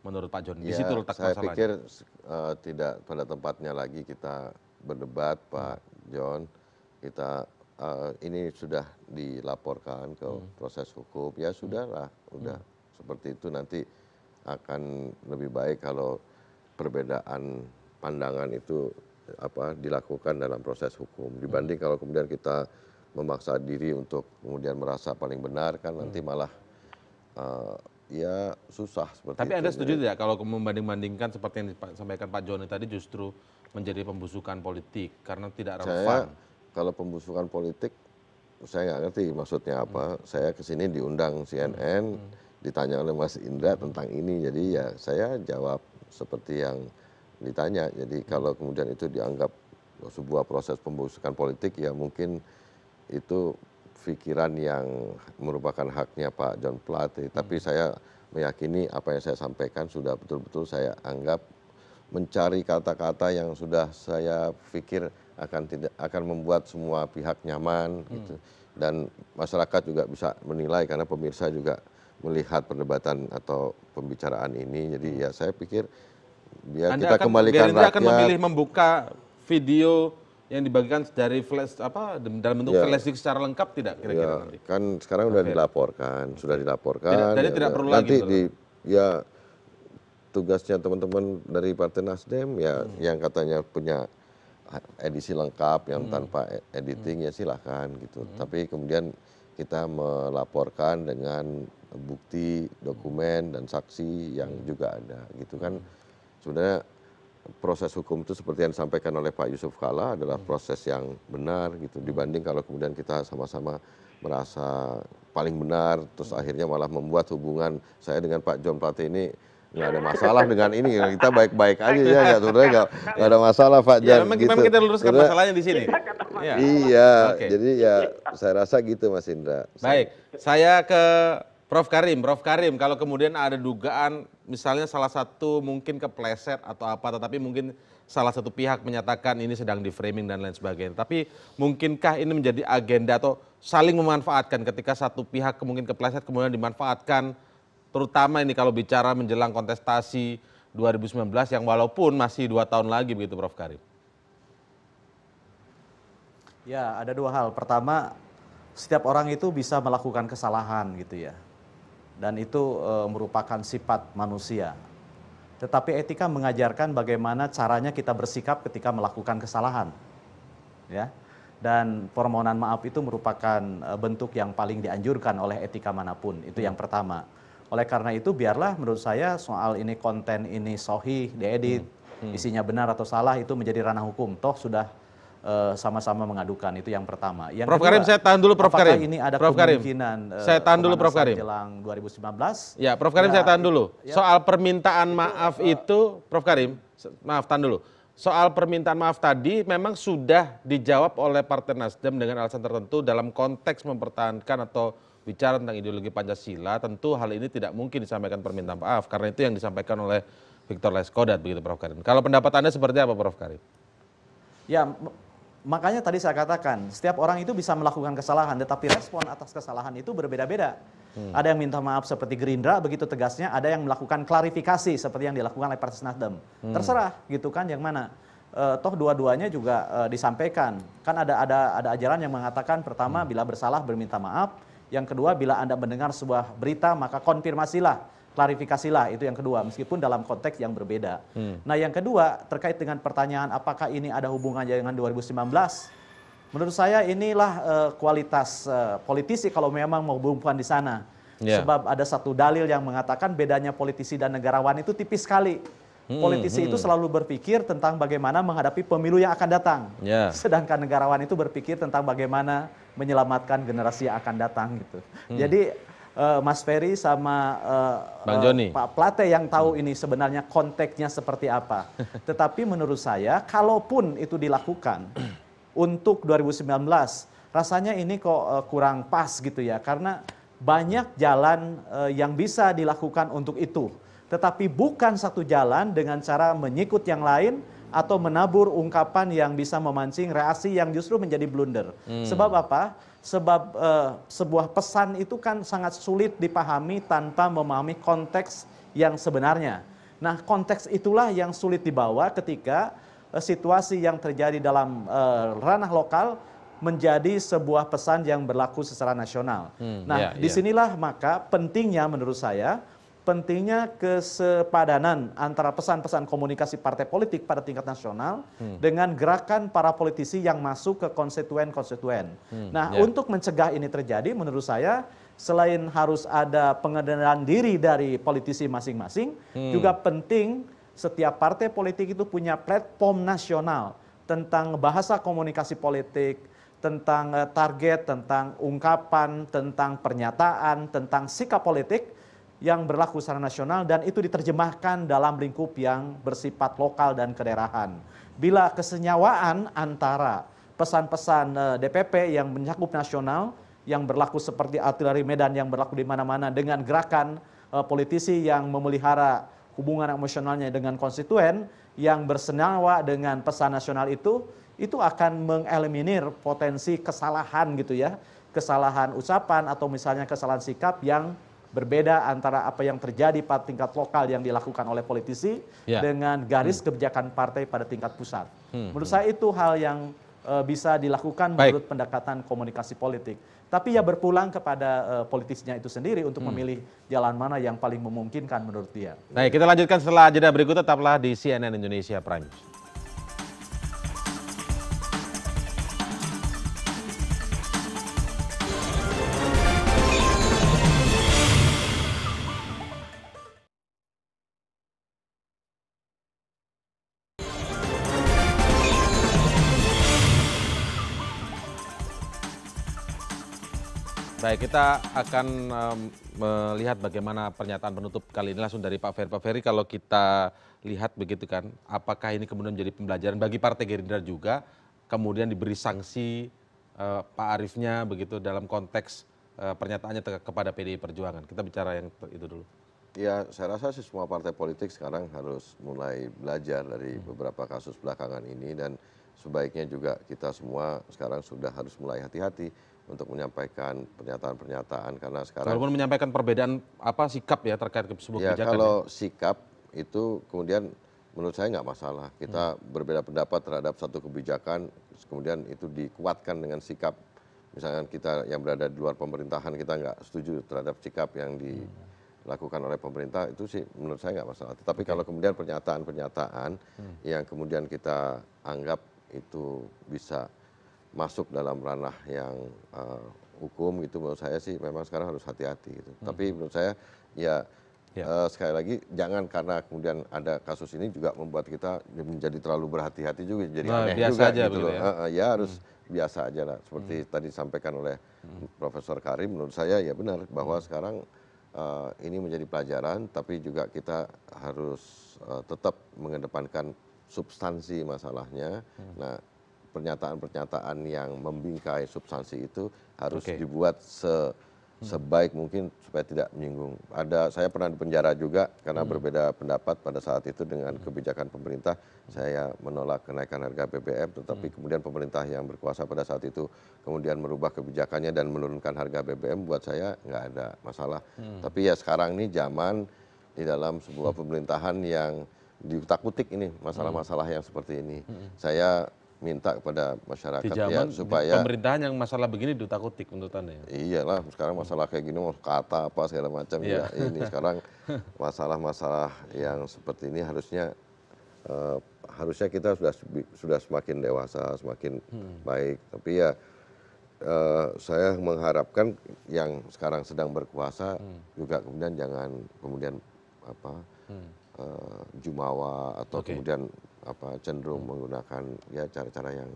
menurut Pak Joni. Di situ letak masalahnya. Saya pikir tidak pada tempatnya lagi kita berdebat, Pak John. Kita ini sudah dilaporkan ke proses hukum. Ya sudahlah, udah seperti itu. Nanti akan lebih baik kalau perbedaan pandangan itu dilakukan dalam proses hukum dibanding kalau kemudian kita memaksa diri untuk kemudian merasa paling benar, kan nanti malah ya susah seperti Tapi itu. Anda setuju tidak kalau membanding-bandingkan seperti yang disampaikan Pak Joni tadi justru menjadi pembusukan politik karena tidak relevan? Kalau pembusukan politik saya nggak ngerti maksudnya apa. Saya kesini diundang CNN, ditanya oleh Mas Indra tentang ini, jadi ya saya jawab seperti yang ditanya. Jadi kalau kemudian itu dianggap sebuah proses pembusukan politik, ya mungkin itu pikiran yang merupakan haknya Pak John Plate. Tapi saya meyakini apa yang saya sampaikan sudah betul-betul saya anggap mencari kata-kata yang sudah saya pikir akan membuat semua pihak nyaman gitu. Dan masyarakat juga bisa menilai karena pemirsa juga melihat perdebatan atau pembicaraan ini. Jadi ya saya pikir biar kita kembalikan rakyat. Anda akan memilih membuka video yang dibagikan dari flash dalam bentuk flash disk secara lengkap tidak kira-kira nanti? Kan sekarang sudah dilaporkan. Jadi tidak perlu nanti lagi. Tugasnya teman-teman dari Partai Nasdem ya yang katanya punya edisi lengkap yang tanpa editing ya silahkan gitu. Tapi kemudian kita melaporkan dengan bukti, dokumen dan saksi yang juga ada gitu kan. Sebenarnya proses hukum itu seperti yang disampaikan oleh Pak Yusuf Kalla adalah proses yang benar gitu, dibanding kalau kemudian kita sama-sama merasa paling benar terus akhirnya malah membuat hubungan saya dengan Pak John Plate ini nggak ada masalah dengan ini, kita baik-baik aja ya, sebenarnya nggak ada masalah Pak John. Memang kita luruskan masalahnya di sini. Iya, jadi ya saya rasa gitu Mas Indra. Baik, saya ke Prof. Karim. Prof. Karim, kalau kemudian ada dugaan misalnya salah satu mungkin kepleset atau apa, tetapi mungkin salah satu pihak menyatakan ini sedang di framing dan lain sebagainya. Tapi mungkinkah ini menjadi agenda atau saling memanfaatkan ketika satu pihak mungkin kepleset kemudian dimanfaatkan, terutama ini kalau bicara menjelang kontestasi 2019 yang walaupun masih 2 tahun lagi begitu Prof. Karim? Ya, ada dua hal. Pertama, setiap orang itu bisa melakukan kesalahan gitu ya. Dan itu merupakan sifat manusia. Tetapi etika mengajarkan bagaimana caranya kita bersikap ketika melakukan kesalahan. Ya. Dan permohonan maaf itu merupakan bentuk yang paling dianjurkan oleh etika manapun. Itu yang pertama. Oleh karena itu biarlah menurut saya soal ini konten ini sahih, diedit, isinya benar atau salah itu menjadi ranah hukum. Toh sudah sama-sama mengadukan, itu yang pertama. Yang Prof. kedua, Karim, saya tahan dulu Prof. Karim. Ini ada Prof. Karim, kemungkinan saya tahan dulu Prof. Karim. Jelang 2019. Ya, Prof. Karim, saya tahan dulu. Soal permintaan maaf itu, Prof. Karim, maaf, tahan dulu. Soal permintaan maaf tadi memang sudah dijawab oleh Partai Nasdem dengan alasan tertentu dalam konteks mempertahankan atau bicara tentang ideologi Pancasila. Tentu hal ini tidak mungkin disampaikan permintaan maaf karena itu yang disampaikan oleh Victor Laiskodat begitu Prof. Karim. Kalau pendapat Anda seperti apa Prof. Karim? Ya, makanya tadi saya katakan setiap orang itu bisa melakukan kesalahan, tetapi respon atas kesalahan itu berbeda-beda. Ada yang minta maaf seperti Gerindra begitu tegasnya, ada yang melakukan klarifikasi seperti yang dilakukan oleh Partai Nasdem. Terserah gitu kan yang mana. toh dua-duanya juga disampaikan. Kan ada ajaran yang mengatakan pertama bila bersalah berminta maaf, yang kedua bila Anda mendengar sebuah berita maka konfirmasilah, klarifikasilah, itu yang kedua meskipun dalam konteks yang berbeda. Nah, yang kedua terkait dengan pertanyaan apakah ini ada hubungannya dengan 2019? Menurut saya inilah kualitas politisi kalau memang mau berhubungan di sana. Sebab ada satu dalil yang mengatakan bedanya politisi dan negarawan itu tipis sekali. Politisi itu selalu berpikir tentang bagaimana menghadapi pemilu yang akan datang. Sedangkan negarawan itu berpikir tentang bagaimana menyelamatkan generasi yang akan datang gitu. Jadi Mas Ferry sama Bang Joni, Pak Plate yang tahu ini sebenarnya konteksnya seperti apa. Tetapi menurut saya kalaupun itu dilakukan untuk 2019 rasanya ini kok kurang pas gitu ya. Karena banyak jalan yang bisa dilakukan untuk itu. Tetapi bukan satu jalan dengan cara menyikut yang lain atau menabur ungkapan yang bisa memancing reaksi yang justru menjadi blunder. Sebab apa? Sebab sebuah pesan itu kan sangat sulit dipahami tanpa memahami konteks yang sebenarnya. Nah, konteks itulah yang sulit dibawa ketika situasi yang terjadi dalam ranah lokal menjadi sebuah pesan yang berlaku secara nasional. Nah, disinilah maka pentingnya menurut saya, pentingnya kesepadanan antara pesan-pesan komunikasi partai politik pada tingkat nasional dengan gerakan para politisi yang masuk ke konstituen-konstituen. Nah, untuk mencegah ini terjadi, menurut saya selain harus ada pengendalian diri dari politisi masing-masing, juga penting setiap partai politik itu punya platform nasional tentang bahasa komunikasi politik, tentang target, tentang ungkapan, tentang pernyataan, tentang sikap politik yang berlaku secara nasional dan itu diterjemahkan dalam lingkup yang bersifat lokal dan kedaerahan. Bila kesenyawaan antara pesan-pesan DPP yang mencakup nasional, yang berlaku seperti artileri Medan yang berlaku di mana-mana dengan gerakan politisi yang memelihara hubungan emosionalnya dengan konstituen yang bersenyawa dengan pesan nasional itu akan mengeliminir potensi kesalahan gitu ya, kesalahan ucapan atau misalnya kesalahan sikap yang berbeda antara apa yang terjadi pada tingkat lokal yang dilakukan oleh politisi dengan garis kebijakan partai pada tingkat pusat. Menurut saya itu hal yang bisa dilakukan menurut pendekatan komunikasi politik. Tapi ya berpulang kepada politisnya itu sendiri untuk memilih jalan mana yang paling memungkinkan menurut dia. Baik, kita lanjutkan setelah jeda berikut, tetaplah di CNN Indonesia Prime News. Baik, kita akan melihat bagaimana pernyataan penutup kali ini langsung dari Pak Ferry. Pak Ferry, kalau kita lihat begitu kan, apakah ini kemudian menjadi pembelajaran bagi Partai Gerindra juga, kemudian diberi sanksi Pak Ariefnya begitu dalam konteks pernyataannya kepada PDI Perjuangan. Kita bicara yang itu dulu. Ya, saya rasa sih semua partai politik sekarang harus mulai belajar dari beberapa kasus belakangan ini dan sebaiknya juga kita semua sekarang sudah harus mulai hati-hati untuk menyampaikan pernyataan-pernyataan karena sekarang walaupun menyampaikan perbedaan sikap ya terkait sebuah kebijakan. Kalau sikap itu kemudian menurut saya nggak masalah. Kita berbeda pendapat terhadap satu kebijakan, kemudian itu dikuatkan dengan sikap. Misalnya kita yang berada di luar pemerintahan kita nggak setuju terhadap sikap yang dilakukan oleh pemerintah, itu sih menurut saya nggak masalah. Tetapi kalau kemudian pernyataan-pernyataan yang kemudian kita anggap itu bisa masuk dalam ranah yang hukum gitu, menurut saya sih memang sekarang harus hati-hati gitu. Tapi menurut saya sekali lagi jangan karena kemudian ada kasus ini juga membuat kita menjadi terlalu berhati-hati juga, jadi aneh biasa juga aja gitu loh. Ya? Harus biasa aja lah. Seperti tadi disampaikan oleh Profesor Karim, menurut saya ya benar bahwa sekarang ini menjadi pelajaran, tapi juga kita harus tetap mengedepankan substansi masalahnya. Nah, pernyataan-pernyataan yang membingkai substansi itu harus dibuat sebaik mungkin supaya tidak menyinggung. Saya pernah di penjara juga karena berbeda pendapat pada saat itu dengan kebijakan pemerintah. Saya menolak kenaikan harga BBM, tetapi kemudian pemerintah yang berkuasa pada saat itu kemudian merubah kebijakannya dan menurunkan harga BBM, buat saya nggak ada masalah. Tapi ya sekarang ini zaman di dalam sebuah pemerintahan yang diutak-utik ini masalah-masalah yang seperti ini. Saya minta kepada masyarakat Di ya zaman supaya pemerintahan yang masalah begini diutak-utik menurut Anda ya? iyalah sekarang masalah kayak gini mau kata apa segala macam ya ini sekarang masalah-masalah yang seperti ini harusnya kita sudah semakin dewasa, semakin baik. Tapi ya saya mengharapkan yang sekarang sedang berkuasa juga kemudian jangan kemudian jumawa atau kemudian cenderung menggunakan ya cara-cara yang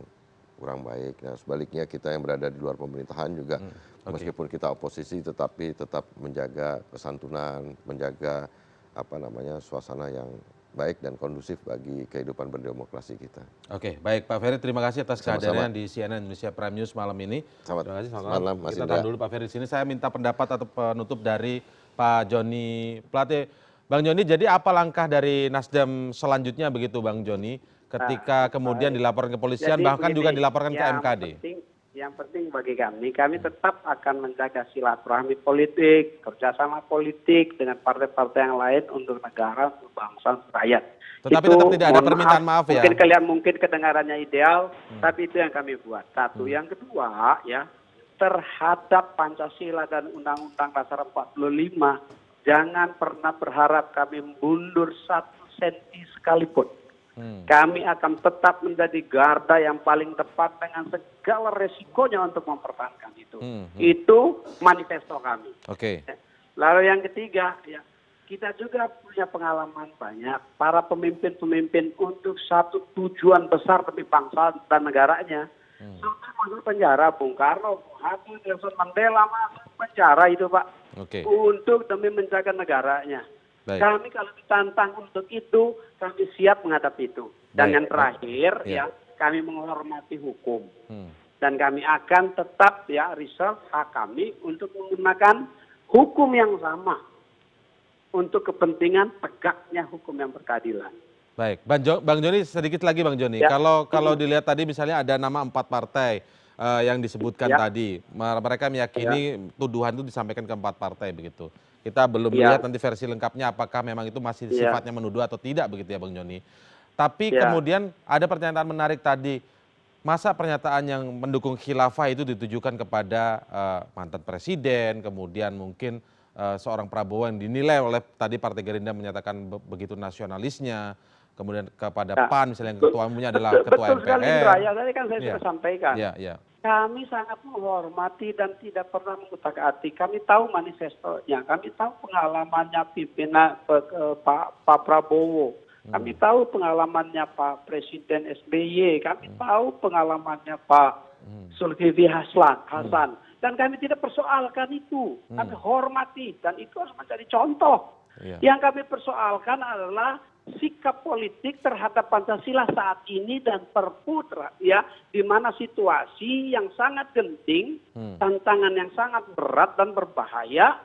kurang baik. Nah, sebaliknya kita yang berada di luar pemerintahan juga meskipun kita oposisi tetapi tetap menjaga kesantunan, menjaga suasana yang baik dan kondusif bagi kehidupan berdemokrasi kita. Oke, baik Pak Ferry, terima kasih atas kehadirannya di CNN Indonesia Prime News malam ini. Terima kasih. Selamat malam. Kita tahan dulu Pak Ferry di sini. Saya minta pendapat atau penutup dari Pak Joni Plate. Bang Joni, jadi apa langkah dari Nasdem selanjutnya begitu Bang Joni, ketika kemudian dilaporkan ke kepolisian, bahkan juga dilaporkan ke MKD? Yang penting bagi kami tetap akan menjaga silaturahmi politik, kerjasama politik dengan partai-partai yang lain untuk negara, untuk bangsa, untuk rakyat. Tetapi tetap tidak ada permintaan maaf ya? Mungkin kedengarannya ideal, tapi itu yang kami buat. Satu. Yang kedua, ya, terhadap Pancasila dan Undang-Undang Dasar 45, jangan pernah berharap kami mundur 1 senti sekalipun. Kami akan tetap menjadi garda yang paling tepat dengan segala resikonya untuk mempertahankan itu. Itu manifesto kami. Oke. Lalu yang ketiga, ya, kita juga punya pengalaman banyak. Para pemimpin-pemimpin untuk satu tujuan besar demi bangsa dan negaranya. Sampai masuk penjara, Bung Karno, Bung Hatta, Nelson Mandela masuk penjara itu Pak. Untuk demi menjaga negaranya. Baik. Kami kalau ditantang untuk itu, kami siap menghadapi itu. Dan yang terakhir, ya, kami menghormati hukum. Dan kami akan tetap ya reserve hak kami untuk menggunakan hukum yang sama untuk kepentingan tegaknya hukum yang berkeadilan. Baik, Bang Joni sedikit lagi Bang Joni. Ya. Kalau dilihat tadi misalnya ada nama 4 partai yang disebutkan tadi, mereka meyakini tuduhan itu disampaikan ke 4 partai begitu. Kita belum lihat nanti versi lengkapnya apakah memang itu masih sifatnya menuduh atau tidak begitu ya Bang Joni. Tapi kemudian ada pernyataan menarik tadi, masa pernyataan yang mendukung khilafah itu ditujukan kepada mantan presiden, kemudian mungkin seorang Prabowo yang dinilai oleh tadi Partai Gerindra menyatakan begitu nasionalisnya, kemudian kepada PAN misalnya yang ketua umumnya adalah ketua MPR. Betul sekali Indra, ya tadi kan saya sudah sampaikan. Kami sangat menghormati dan tidak pernah mengutak-atik. Kami tahu manifestonya, kami tahu pengalamannya pimpinan Pak Prabowo, kami tahu pengalamannya Pak Presiden SBY, kami tahu pengalamannya Pak Zulkifli Hasan, dan kami tidak persoalkan itu. Kami hormati dan itu harus menjadi contoh. Yang kami persoalkan adalah sikap politik terhadap Pancasila saat ini dan Perpu ya, di mana situasi yang sangat genting, tantangan yang sangat berat dan berbahaya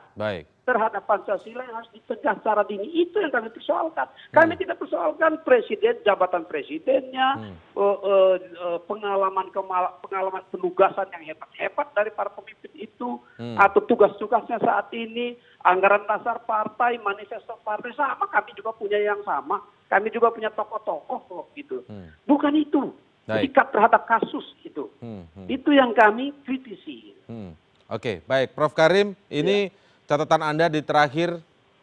terhadap Pancasila yang harus dicegah secara dini, itu yang kami persoalkan. Kami tidak persoalkan presiden, jabatan presidennya, pengalaman penugasan yang hebat-hebat dari para pemimpin itu, atau tugas-tugasnya saat ini, anggaran dasar partai, manifesto partai sama, kami juga punya yang sama. Kami juga punya tokoh-tokoh kok gitu. Bukan itu. Sikap terhadap kasus itu. Itu yang kami kritisi. Oke, baik. Prof. Karim, ini catatan Anda di terakhir,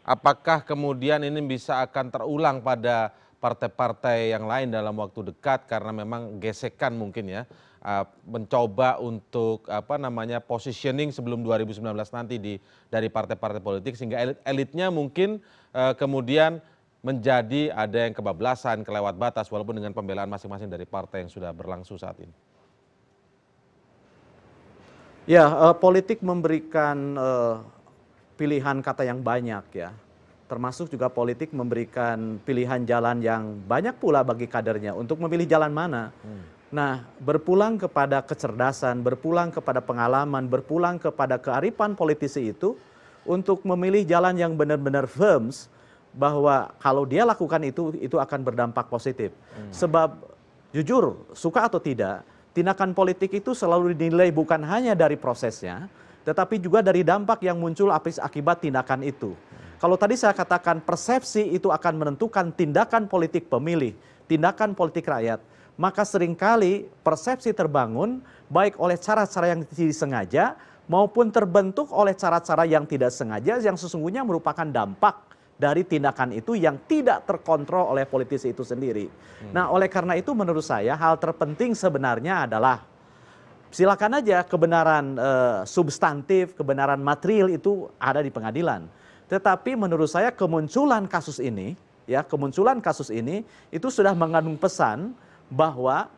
apakah kemudian ini bisa akan terulang pada partai-partai yang lain dalam waktu dekat karena memang gesekan mungkin ya, mencoba untuk positioning sebelum 2019 nanti dari partai-partai politik sehingga elitnya mungkin kemudian menjadi ada yang kebablasan, kelewat batas walaupun dengan pembelaan masing-masing dari partai yang sudah berlangsung saat ini. Ya, politik memberikan pilihan kata yang banyak ya. Termasuk juga politik memberikan pilihan jalan yang banyak pula bagi kadernya untuk memilih jalan mana. Nah, berpulang kepada kecerdasan, berpulang kepada pengalaman, berpulang kepada kearifan politisi itu untuk memilih jalan yang benar-benar firms bahwa kalau dia lakukan itu akan berdampak positif. Sebab jujur, suka atau tidak, tindakan politik itu selalu dinilai bukan hanya dari prosesnya, tetapi juga dari dampak yang muncul akibat tindakan itu. kalau tadi saya katakan persepsi itu akan menentukan tindakan politik pemilih, tindakan politik rakyat, maka seringkali persepsi terbangun baik oleh cara-cara yang disengaja maupun terbentuk oleh cara-cara yang tidak sengaja yang sesungguhnya merupakan dampak dari tindakan itu yang tidak terkontrol oleh politisi itu sendiri. Nah, oleh karena itu menurut saya hal terpenting sebenarnya adalah silakan aja kebenaran substantif, kebenaran material itu ada di pengadilan. Tetapi menurut saya kemunculan kasus ini itu sudah mengandung pesan bahwa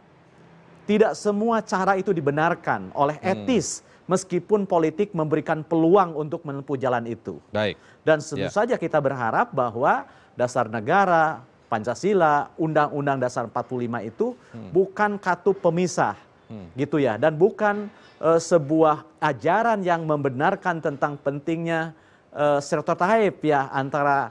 tidak semua cara itu dibenarkan oleh etis. Meskipun politik memberikan peluang untuk menempuh jalan itu. Baik. Dan tentu saja kita berharap bahwa dasar negara, Pancasila, Undang-Undang Dasar 45 itu bukan katup pemisah. Gitu ya. Dan bukan sebuah ajaran yang membenarkan tentang pentingnya stereotip ya antara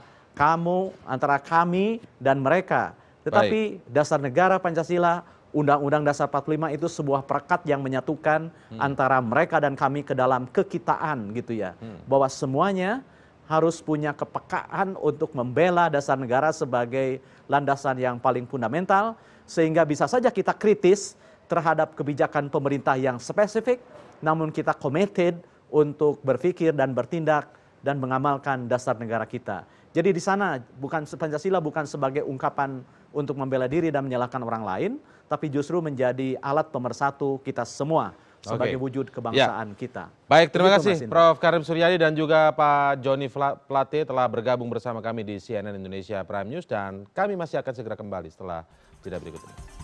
kami dan mereka. Tetapi dasar negara Pancasila, Undang-Undang Dasar 45 itu sebuah perekat yang menyatukan antara mereka dan kami ke dalam kekitaan gitu ya. Bahwa semuanya harus punya kepekaan untuk membela dasar negara sebagai landasan yang paling fundamental. Sehingga bisa saja kita kritis terhadap kebijakan pemerintah yang spesifik. Namun kita committed untuk berpikir dan bertindak dan mengamalkan dasar negara kita. Jadi di sana Pancasila bukan sebagai ungkapan untuk membela diri dan menyalahkan orang lain, tapi justru menjadi alat pemersatu kita semua sebagai wujud kebangsaan kita. Baik, terima kasih Prof. Karim Suryadi dan juga Pak Joni Plate telah bergabung bersama kami di CNN Indonesia Prime News dan kami masih akan segera kembali setelah jeda berikut ini.